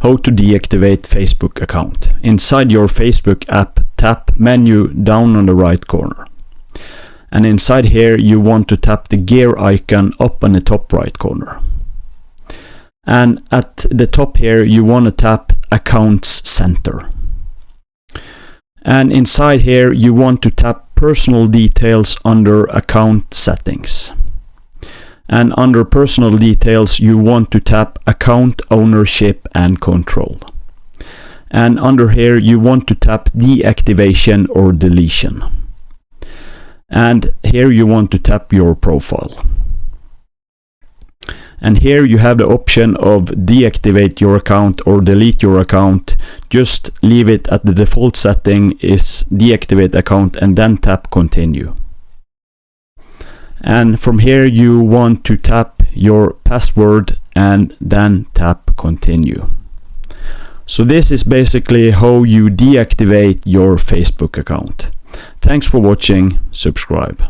how to deactivate Facebook account. Inside your Facebook app, tap menu down on the right corner. And inside here you want to tap the gear icon up on the top right corner. And at the top here you want to tap Accounts Center. And inside here you want to tap Personal Details under Account Settings. And under Personal Details you want to tap Account Ownership and Control. And under here you want to tap Deactivation or Deletion. And here you want to tap your profile. And here you have the option of deactivate your account or delete your account. Just leave it at the default setting is deactivate account and then tap continue. And from here you want to tap your password and then tap continue. So this is basically how you deactivate your Facebook account. Thanks for watching. Subscribe.